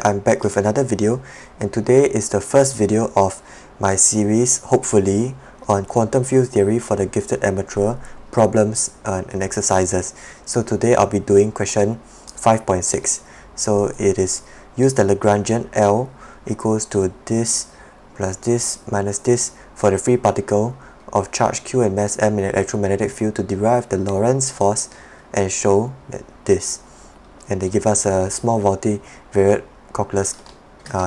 I'm back with another video, and today is the first video of my series, hopefully, on quantum field theory for the gifted amateur, problems and exercises. So today I'll be doing question 5.6. So it is use the Lagrangian L equals to this plus this minus this for the free particle of charge Q and mass m in an electromagnetic field to derive the Lorentz force and show that this. And they give us a small multivariate calculus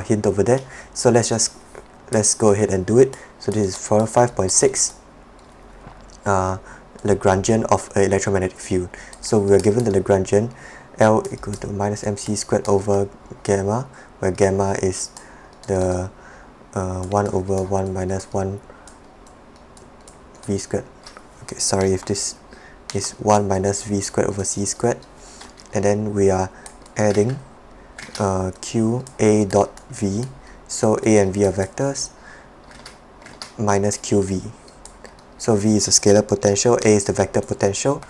hint over there. So let's go ahead and do it. So this is for 5.6 Lagrangian of an electromagnetic field. So we are given the Lagrangian L equals to minus mc squared over gamma, where gamma is the 1 over 1 minus 1 v squared. Okay, sorry if this is 1 minus v squared over c squared. And then we are adding q a dot v, so a and v are vectors, minus qv. So v is a scalar potential, a is the vector potential.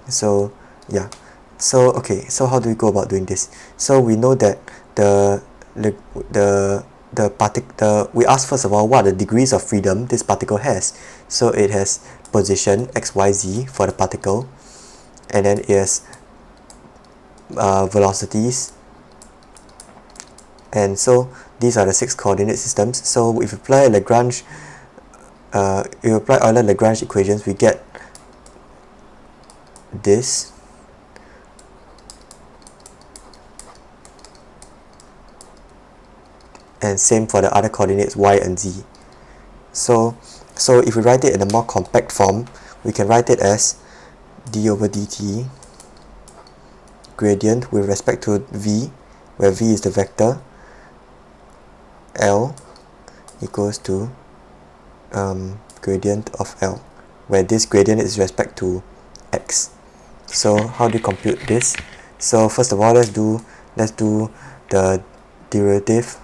So yeah, so okay, so how do we go about doing this? So we know that we ask first of all what are the degrees of freedom this particle has. So it has position x, y, z for the particle, and then it has velocities, and so these are the 6 coordinate systems. So if you apply Lagrange, if you apply Euler-Lagrange equations, we get this. And same for the other coordinates y and z. So if we write it in a more compact form, we can write it as d over dt gradient with respect to v, where v is the vector, L equals to gradient of L, where this gradient is respect to x. So how do you compute this? So first of all, let's do the derivative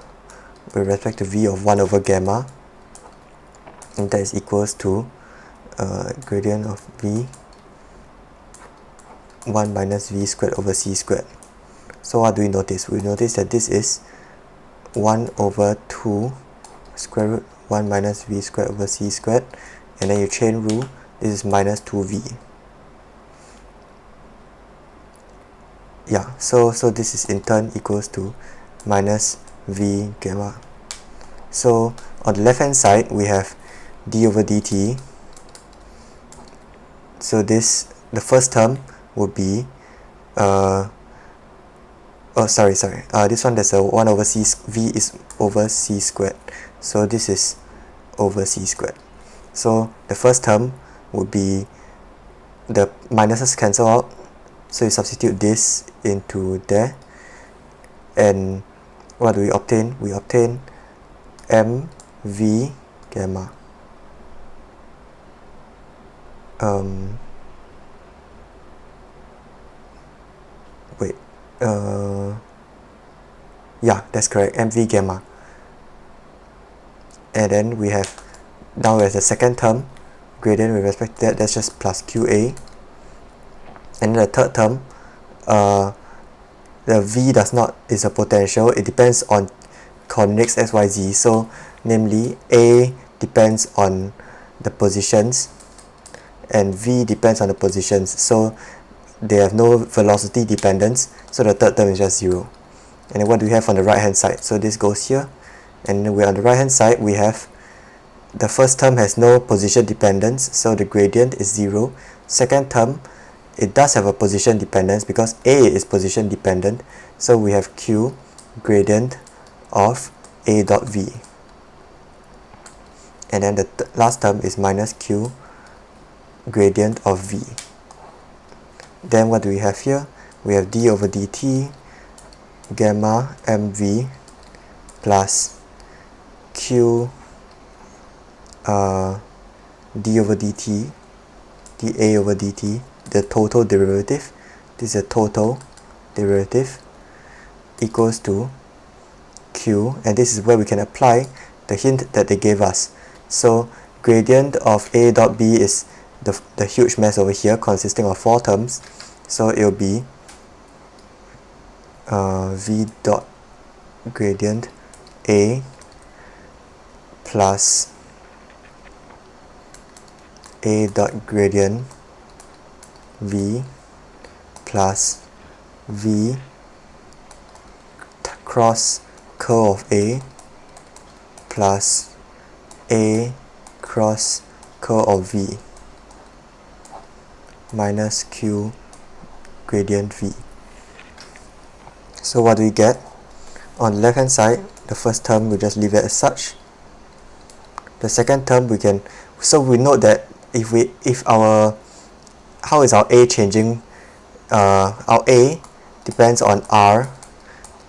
with respect to v of 1 over gamma, and that is equals to gradient of v 1 minus v squared over c squared. So what do we notice? We notice that this is 1 over 2 square root 1 minus v squared over c squared, and then you chain rule, this is minus 2v. Yeah, so this is in turn equals to minus v gamma. So on the left hand side we have d over dt. So the first term would be this one, there's a 1 over c, v is over c squared, so this is over c squared. So the first term would be, the minuses cancel out, so you substitute this into there, and what do we obtain? We obtain mv gamma. Yeah, that's correct, mv gamma. And then we have, now as the second term, gradient with respect to that, that's just plus qa. And then the third term, the v is a potential, it depends on coordinates x, y, z. So namely, a depends on the positions and v depends on the positions, so they have no velocity dependence, so the third term is just 0. And then what do we have on the right hand side? So this goes here, and then we're on the right hand side, we have the first term has no position dependence, so the gradient is 0. Second term, it does have a position dependence because a is position dependent, so we have q gradient of a dot v. And then the last term is minus q gradient of v. Then what do we have here? We have d over dt gamma mv plus q d over dt dA over dt, the total derivative, this is a total derivative, equals to q, and this is where we can apply the hint that they gave us. So gradient of a dot b is the huge mass over here consisting of 4 terms, so it will be v dot gradient A plus A dot gradient V plus V cross curl of A plus A cross curl of V minus Q gradient V. So what do we get? On the left hand side, the first term we just leave it as such. The second term we note that how is our A changing? Our A depends on R,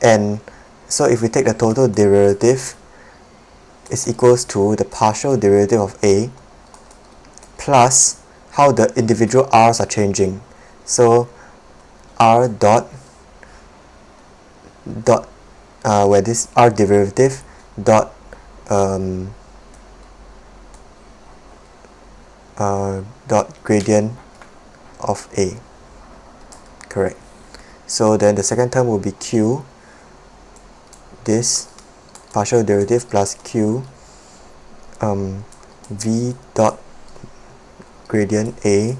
and so if we take the total derivative, is equals to the partial derivative of A plus how the individual R's are changing. So R dot where this R derivative dot dot gradient of A. Correct. So then the second term will be Q, this partial derivative plus Q V dot gradient A.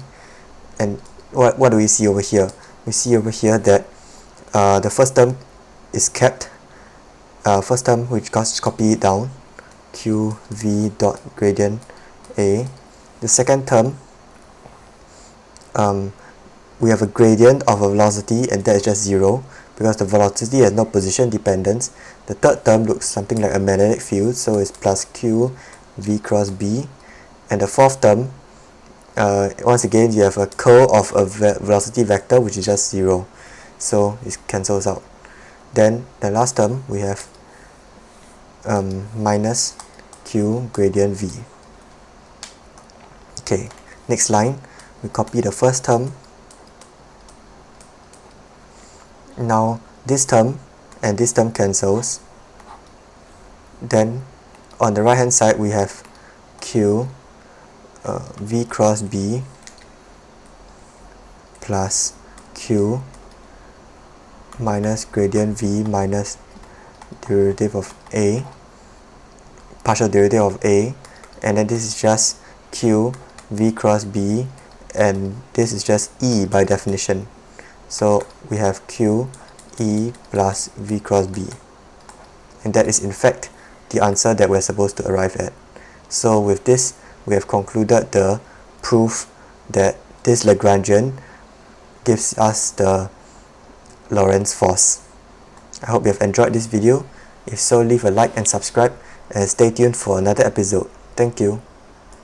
And what do we see over here? We see over here that the first term is kept. First term we just copy it down, Q V dot gradient A. The second term, we have a gradient of a velocity, and that is just 0 because the velocity has no position dependence. The third term looks something like a magnetic field, so it's plus Q V cross B. And the fourth term, once again you have a curl of a velocity vector, which is just 0, so it cancels out. Then the last term we have minus Q gradient V. Okay, next line, we copy the first term. Now this term and this term cancels. Then on the right hand side we have Q V cross B plus Q minus gradient V minus derivative of A, partial derivative of A, and then this is just Q V cross B, and this is just E by definition. So we have Q E plus V cross B, and that is in fact the answer that we're supposed to arrive at. So with this, we have concluded the proof that this Lagrangian gives us the Lorentz force. I hope you have enjoyed this video. If so, leave a like and subscribe, and stay tuned for another episode. Thank you.